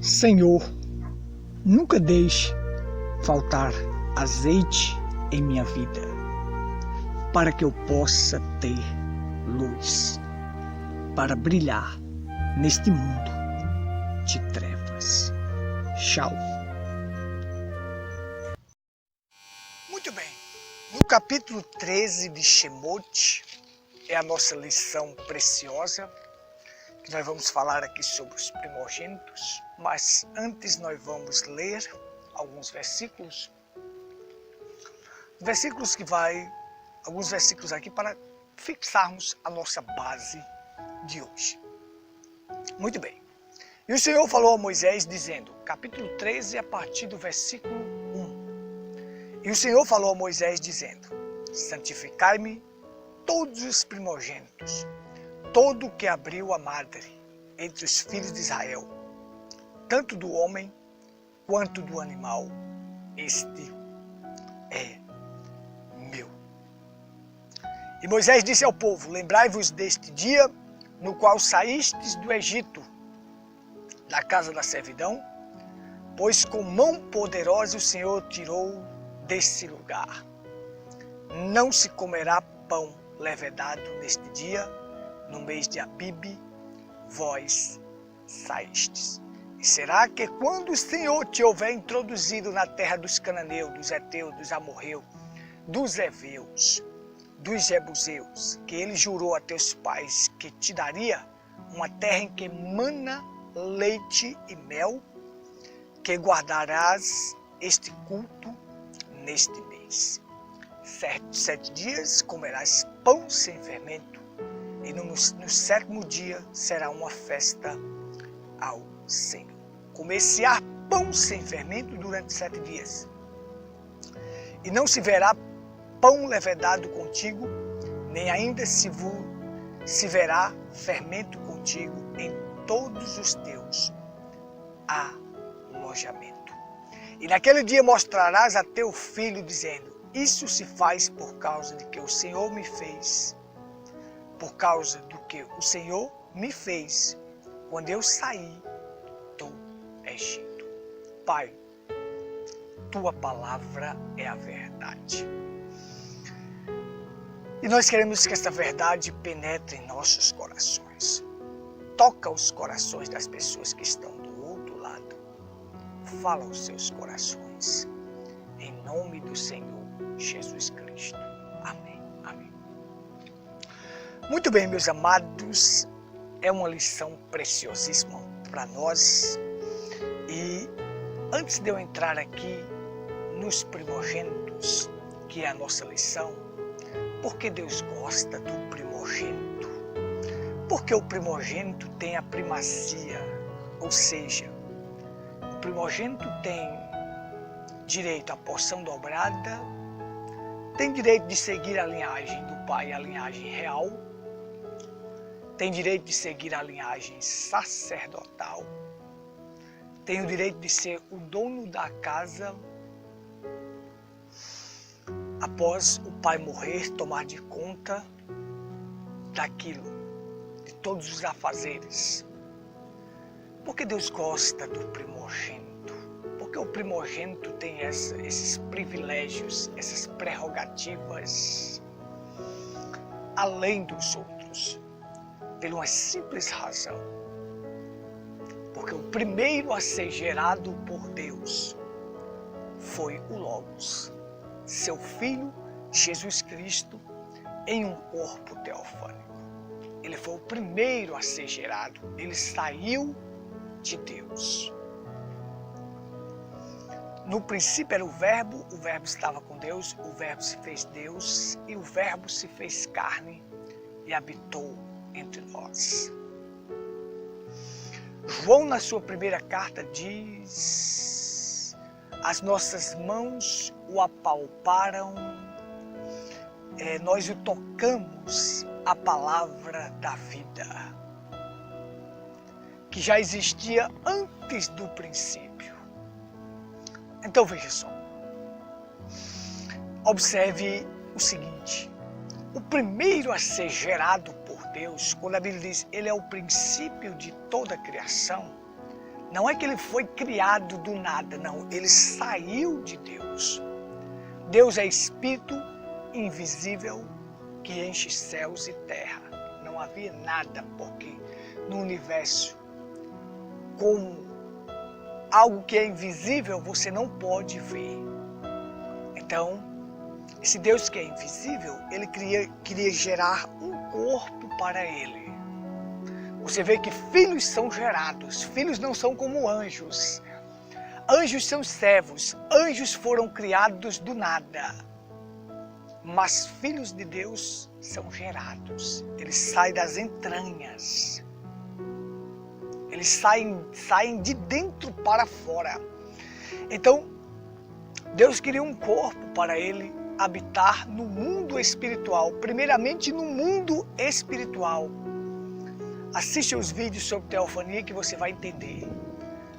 Senhor, nunca deixe faltar azeite em minha vida, para que eu possa ter luz, para brilhar neste mundo de trevas. Tchau. Muito bem, no capítulo 13 de Shemot, é a nossa lição preciosa, que nós vamos falar aqui sobre os primogênitos, mas antes nós vamos ler alguns versículos. Alguns versículos aqui para fixarmos a nossa base de hoje. Muito bem. E o Senhor falou a Moisés dizendo, capítulo 13, a partir do versículo 1. E o Senhor falou a Moisés dizendo, santificai-me todos os primogênitos, todo o que abriu a madre entre os filhos de Israel, tanto do homem quanto do animal, este é meu. E Moisés disse ao povo, lembrai-vos deste dia no qual saístes do Egito, da casa da servidão, pois com mão poderosa o Senhor tirou desse lugar. Não se comerá pão levedado neste dia, no mês de Abibe, vós saístes. E será que quando o Senhor te houver introduzido na terra dos cananeus, dos heteus, dos amorreus, dos heveus, dos jebuseus, que ele jurou a teus pais que te daria uma terra em que mana leite e mel, que guardarás este culto neste mês. 7 dias comerás pão sem fermento, e no 7º dia será uma festa ao Senhor. Comer-se-á pão sem fermento durante 7 dias. E não se verá pão levedado contigo, nem ainda se verá fermento contigo em todos os teus alojamentos. E naquele dia mostrarás a teu filho, dizendo, isso se faz por causa de que o Senhor me fez, por causa do que o Senhor me fez quando eu saí do Egito. Pai, tua palavra é a verdade. E nós queremos que esta verdade penetre em nossos corações. Toca os corações das pessoas que estão do outro lado. Fala aos seus corações. Em nome do Senhor Jesus Cristo. Amém. Amém. Muito bem, meus amados, é uma lição preciosíssima para nós. E antes de eu entrar aqui nos primogênitos, que é a nossa lição, porque Deus gosta do primogênito? Porque o primogênito tem a primazia, ou seja, o primogênito tem direito à porção dobrada, tem direito de seguir a linhagem do pai, a linhagem real, tem direito de seguir a linhagem sacerdotal, tem o direito de ser o dono da casa, após o pai morrer, tomar de conta daquilo, de todos os afazeres. Porque Deus gosta do primogênito? Porque o primogênito tem esses privilégios, essas prerrogativas além dos outros, por uma simples razão. Porque o primeiro a ser gerado por Deus foi o Logos, seu Filho Jesus Cristo, em um corpo teofânico. Ele foi o primeiro a ser gerado, ele saiu de Deus. No princípio era o Verbo estava com Deus, o Verbo se fez Deus e o Verbo se fez carne e habitou entre nós. João, na sua primeira carta, diz, as nossas mãos o apalparam, nós o tocamos, a palavra da vida, que já existia antes do princípio. Então veja só, observe o seguinte, o primeiro a ser gerado por Deus, quando a Bíblia diz ele é o princípio de toda a criação, Não é que ele foi criado do nada, não. Ele saiu de Deus. Deus é espírito invisível que enche céus e terra. Não havia nada, porque no universo, como algo que é invisível, você não pode ver. Então, esse Deus que é invisível, ele queria gerar um corpo para ele. Você vê que filhos são gerados, filhos não são como anjos. Anjos são servos, anjos foram criados do nada. Mas filhos de Deus são gerados, eles saem das entranhas. Eles saem de dentro para fora. Então, Deus queria um corpo para ele habitar no mundo espiritual. Primeiramente no mundo espiritual. Assiste os vídeos sobre teofania que você vai entender.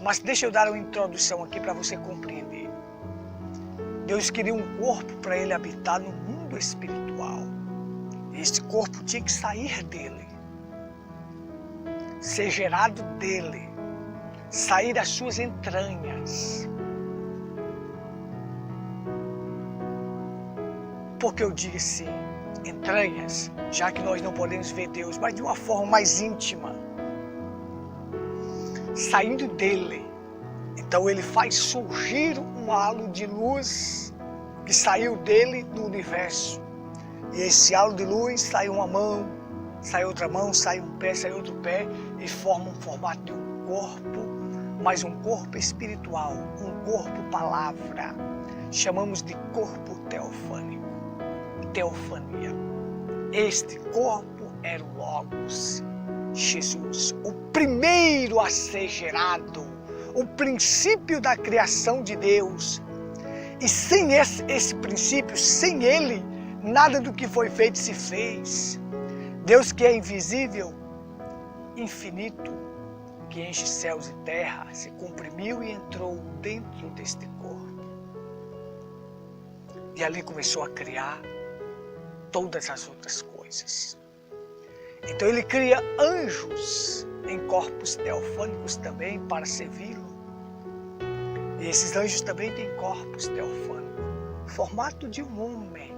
Mas deixa eu dar uma introdução aqui para você compreender. Deus queria um corpo para ele habitar no mundo espiritual. Este corpo tinha que sair dele. Ser gerado dele. Sair das suas entranhas. Porque eu digo assim, entranhas, já que nós não podemos ver Deus, mas de uma forma mais íntima. Saindo dele. Então ele faz surgir um halo de luz que saiu dele no universo. E esse halo de luz sai uma mão, sai outra mão, sai um pé, sai outro pé e forma um formato de um corpo, mas um corpo espiritual, um corpo palavra. Chamamos de corpo teofânico. Teofania. Este corpo era o Logos, Jesus, o primeiro a ser gerado, o princípio da criação de Deus. E sem esse princípio, sem ele, nada do que foi feito se fez. Deus que é invisível, infinito, que enche céus e terra, se comprimiu e entrou dentro deste corpo. E ali começou a criar todas as outras coisas. Então ele cria anjos em corpos teofânicos também para servi-lo. E esses anjos também têm corpos teofânicos, formato de um homem.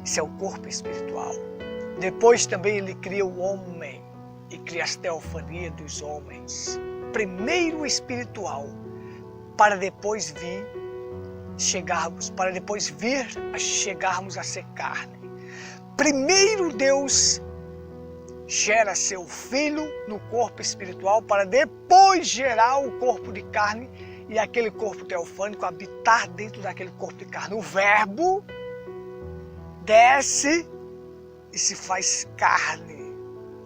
Esse é o corpo espiritual. Depois também ele cria o homem e cria as teofanias dos homens. Primeiro espiritual, para depois vir chegarmos a ser carne. Primeiro Deus gera seu filho no corpo espiritual para depois gerar o corpo de carne e aquele corpo teofânico habitar dentro daquele corpo de carne. O verbo desce e se faz carne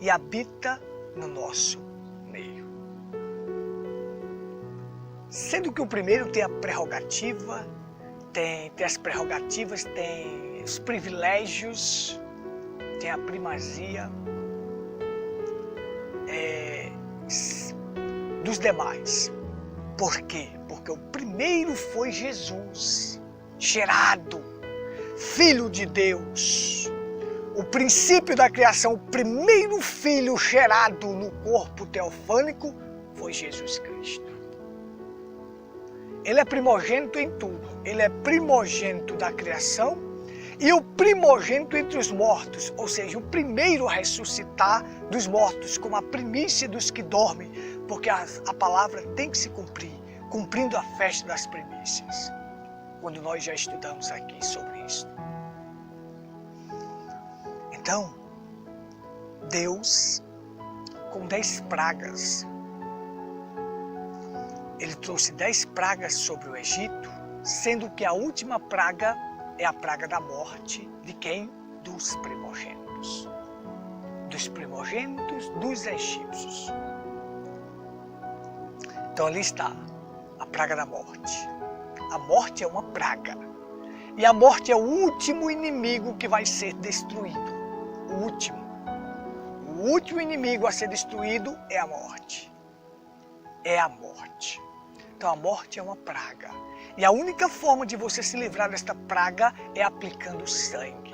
e habita no nosso meio. Sendo que o primeiro tem a prerrogativa, tem as prerrogativas, tem os privilégios, tem a primazia dos demais. Por quê? Porque o primeiro foi Jesus, gerado, Filho de Deus. O princípio da criação, o primeiro filho gerado no corpo teofânico foi Jesus Cristo. Ele é primogênito em tudo. Ele é primogênito da criação e o primogênito entre os mortos, ou seja, o primeiro a ressuscitar dos mortos, como a primícia dos que dormem, porque a palavra tem que se cumprir, cumprindo a festa das primícias, quando nós já estudamos aqui sobre isso. Então, Deus, com 10 pragas, ele trouxe 10 pragas sobre o Egito, sendo que a última praga é a praga da morte de quem? Dos primogênitos. Dos primogênitos dos egípcios. Então ali está a praga da morte. A morte é uma praga. E a morte é o último inimigo que vai ser destruído. O último. O último inimigo a ser destruído é a morte. É a morte. Então a morte é uma praga. E a única forma de você se livrar desta praga é aplicando sangue.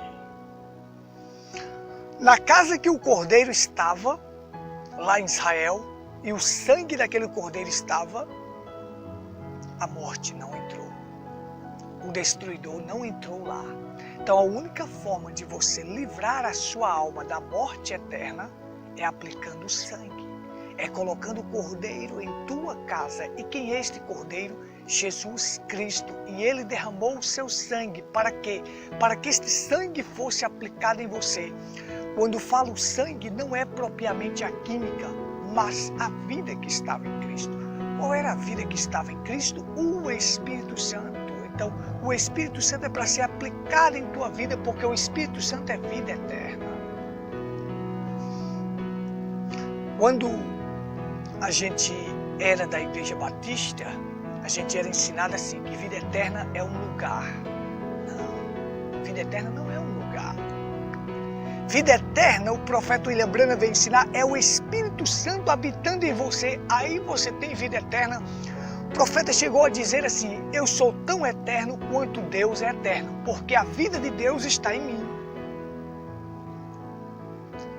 Na casa que o cordeiro estava, lá em Israel e o sangue daquele cordeiro estava, a morte não entrou. O destruidor não entrou lá. Então a única forma de você livrar a sua alma da morte eterna é aplicando o sangue. É colocando o cordeiro em tua casa. E quem é este cordeiro? Jesus Cristo. E ele derramou o seu sangue. Para quê? Para que este sangue fosse aplicado em você. Quando falo sangue, não é propriamente a química, mas a vida que estava em Cristo. Qual era a vida que estava em Cristo? O Espírito Santo. Então, o Espírito Santo é para ser aplicado em tua vida, porque o Espírito Santo é vida eterna. Quando a gente era da Igreja Batista, a gente era ensinado assim, que vida eterna é um lugar. Não, vida eterna não é um lugar. Vida eterna, o profeta William Branham vem ensinar, é o Espírito Santo habitando em você. Aí você tem vida eterna. O profeta chegou a dizer assim, eu sou tão eterno quanto Deus é eterno, porque a vida de Deus está em mim.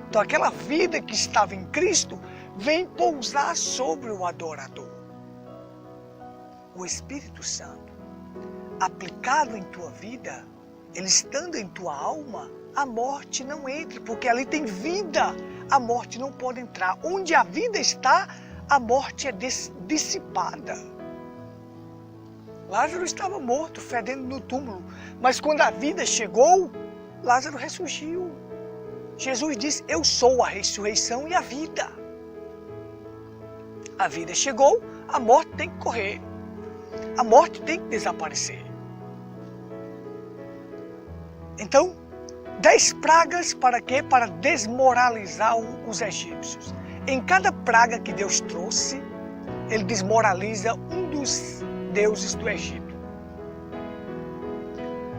Então aquela vida que estava em Cristo vem pousar sobre o adorador. O Espírito Santo, aplicado em tua vida, ele estando em tua alma, a morte não entra, porque ali tem vida, a morte não pode entrar. Onde a vida está, a morte é dissipada. Lázaro estava morto, fedendo no túmulo, mas quando a vida chegou, Lázaro ressurgiu. Jesus disse, eu sou a ressurreição e a vida. A vida chegou, a morte tem que correr. A morte tem que desaparecer. Então, 10 pragas para quê? Para desmoralizar os egípcios. Em cada praga que Deus trouxe, ele desmoraliza um dos deuses do Egito.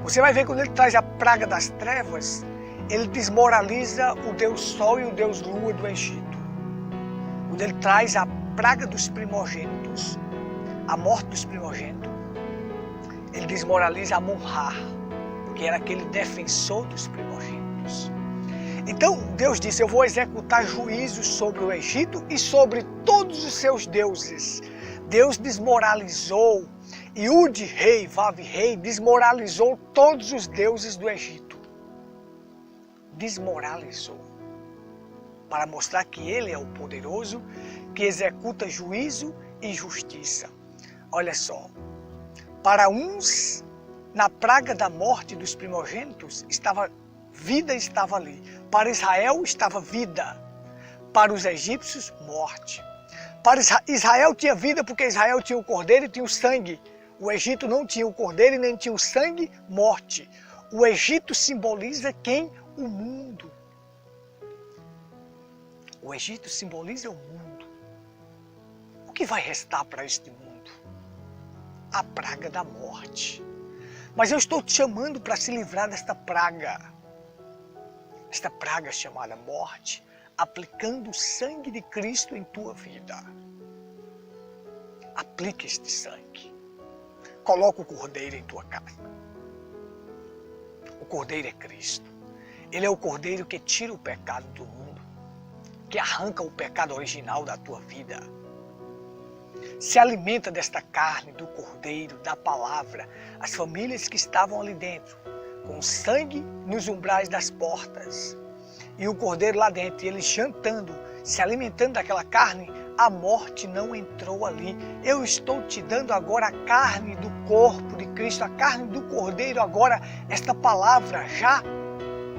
Você vai ver quando ele traz a praga das trevas, ele desmoraliza o Deus Sol e o Deus Lua do Egito. Quando ele traz a praga dos primogênitos, a morte dos primogênitos, ele desmoraliza Amon-Ra, que era aquele defensor dos primogênitos. Então Deus disse, eu vou executar juízos sobre o Egito e sobre todos os seus deuses. Deus desmoralizou, Iud rei, Vav rei, desmoralizou todos os deuses do Egito. Desmoralizou. Para mostrar que ele é o poderoso, que executa juízo e justiça. Olha só, para uns, na praga da morte dos primogênitos, vida estava ali. Para Israel estava vida. Para os egípcios, morte. Para Israel tinha vida porque Israel tinha o cordeiro e tinha o sangue. O Egito não tinha o cordeiro e nem tinha o sangue, morte. O Egito simboliza quem? O mundo. O Egito simboliza o mundo. O que vai restar para este mundo? A praga da morte. Mas eu estou te chamando para se livrar desta praga. Esta praga chamada morte, aplicando o sangue de Cristo em tua vida. Aplique este sangue. Coloca o cordeiro em tua casa. O cordeiro é Cristo. Ele é o cordeiro que tira o pecado do mundo, que arranca o pecado original da tua vida. Se alimenta desta carne, do cordeiro, da palavra, as famílias que estavam ali dentro, com sangue nos umbrais das portas, e o cordeiro lá dentro, e eles jantando, se alimentando daquela carne, a morte não entrou ali. Eu estou te dando agora a carne do corpo de Cristo, a carne do cordeiro, agora esta palavra já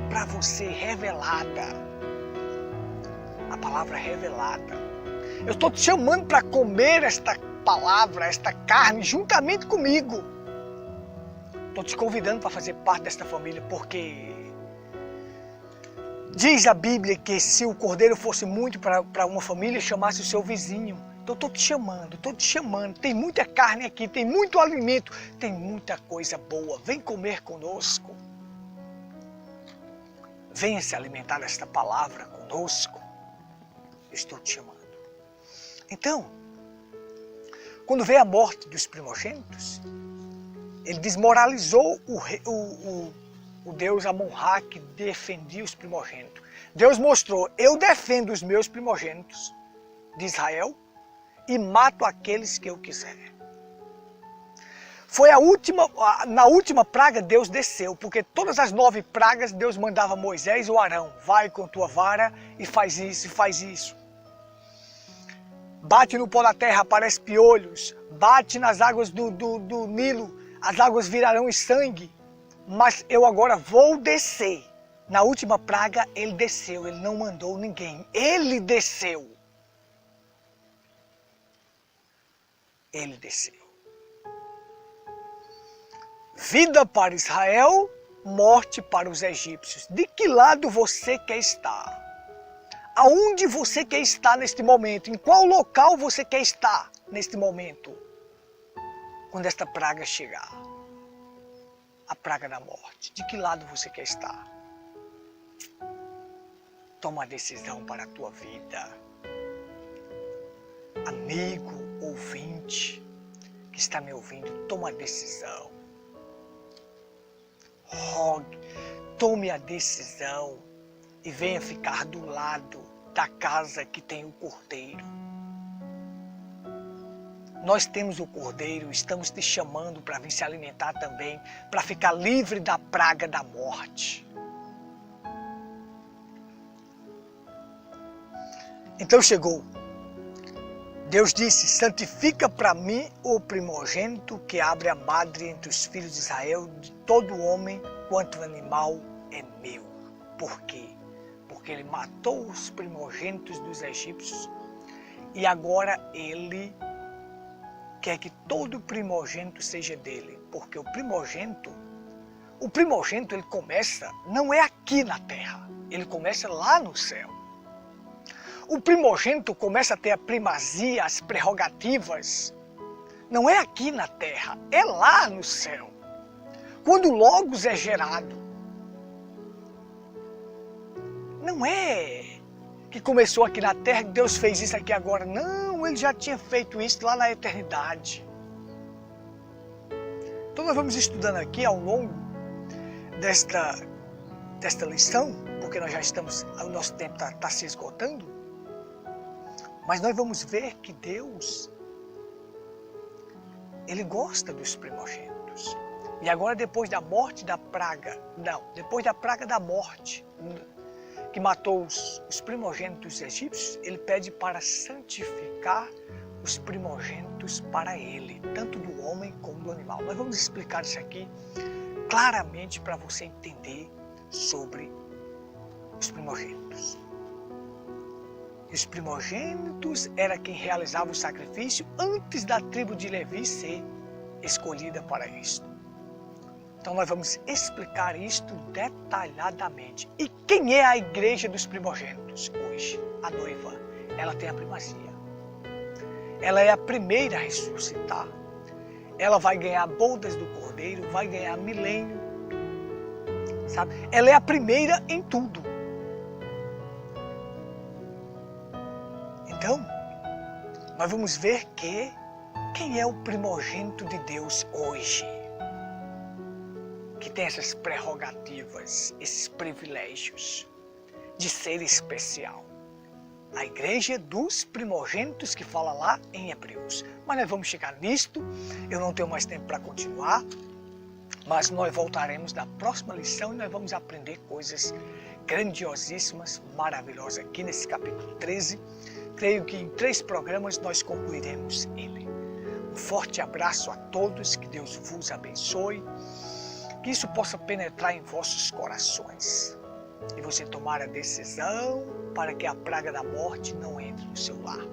para você revelada. A palavra revelada. Eu estou te chamando para comer esta palavra, esta carne, juntamente comigo. Estou te convidando para fazer parte desta família, porque diz a Bíblia que se o cordeiro fosse muito para uma família, chamasse o seu vizinho. Então estou te chamando. Tem muita carne aqui, tem muito alimento, tem muita coisa boa. Vem comer conosco. Venha se alimentar desta palavra conosco. Estou te chamando. Então, quando veio a morte dos primogênitos, ele desmoralizou o Deus Amon-Ra que defendia os primogênitos. Deus mostrou, eu defendo os meus primogênitos de Israel e mato aqueles que eu quiser. Foi na última praga Deus desceu, porque todas as 9 pragas Deus mandava Moisés ou Arão, vai com tua vara e faz isso, e faz isso. Bate no pó da terra, aparece piolhos, bate nas águas do Nilo, as águas virarão em sangue. Mas eu agora vou descer. Na última praga ele desceu, ele não mandou ninguém, ele desceu. Ele desceu. Vida para Israel, morte para os egípcios. De que lado você quer estar? Aonde você quer estar neste momento? Em qual local você quer estar neste momento? Quando esta praga chegar. A praga da morte. De que lado você quer estar? Toma a decisão para a tua vida. Amigo, ouvinte, que está me ouvindo, toma a decisão. Rogue, tome a decisão e venha ficar do lado da casa que tem o cordeiro. Nós temos o cordeiro, estamos te chamando para vir se alimentar também, para ficar livre da praga da morte. Então chegou. Deus disse, santifica para mim o primogênito que abre a madre entre os filhos de Israel, de todo homem quanto animal é meu. Por quê? Porque ele matou os primogênitos dos egípcios e agora ele quer que todo primogênito seja dele. Porque o primogênito ele começa, não é aqui na terra, ele começa lá no céu. O primogênito começa a ter a primazia, as prerrogativas. Não é aqui na terra, é lá no céu. Quando o Logos é gerado. Não é que começou aqui na terra, que Deus fez isso aqui agora. Não, ele já tinha feito isso lá na eternidade. Então nós vamos estudando aqui ao longo desta lição, porque nós já estamos, o nosso tempo está se esgotando. Mas nós vamos ver que Deus, Ele gosta dos primogênitos. E agora depois da morte da praga, depois da praga da morte, que matou os primogênitos egípcios, Ele pede para santificar os primogênitos para Ele, tanto do homem como do animal. Nós vamos explicar isso aqui claramente para você entender sobre os primogênitos. Os primogênitos era quem realizava o sacrifício antes da tribo de Levi ser escolhida para isto. Então nós vamos explicar isto detalhadamente. E quem é a igreja dos primogênitos hoje? A noiva. Ela tem a primazia. Ela é a primeira a ressuscitar. Ela vai ganhar bodas do cordeiro, vai ganhar milênio. Sabe? Ela é a primeira em tudo. Então, nós vamos ver quem é o primogênito de Deus hoje, que tem essas prerrogativas, esses privilégios de ser especial. A igreja dos primogênitos que fala lá em Hebreus. Mas nós vamos chegar nisto, eu não tenho mais tempo para continuar, mas nós voltaremos na próxima lição e nós vamos aprender coisas grandiosíssimas, maravilhosas aqui nesse capítulo 13. Creio que em 3 programas nós concluiremos ele. Um forte abraço a todos, que Deus vos abençoe, que isso possa penetrar em vossos corações e você tomar a decisão para que a praga da morte não entre no seu lar.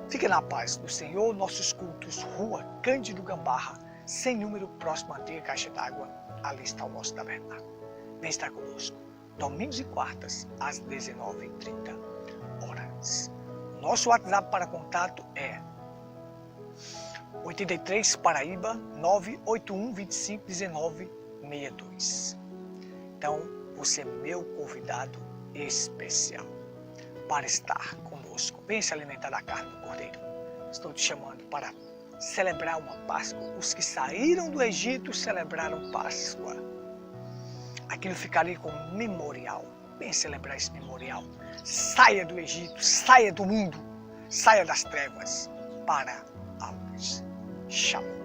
Fique na paz do Senhor. Nossos cultos, Rua Cândido Gambarra, sem número, próximo à antiga caixa d'água, ali está o nosso tabernáculo. Vem estar conosco, domingos e quartas, às 19h30. Nosso WhatsApp para contato é 83 Paraíba 981 25 19 62. Então, você é meu convidado especial para estar conosco. Venha se alimentar da carne do cordeiro. Estou te chamando para celebrar uma Páscoa. Os que saíram do Egito celebraram Páscoa. aquilo ficaria como memorial. Pense em lembrar esse memorial. Saia do Egito, saia do mundo, saia das trevas para a luz. Shalom.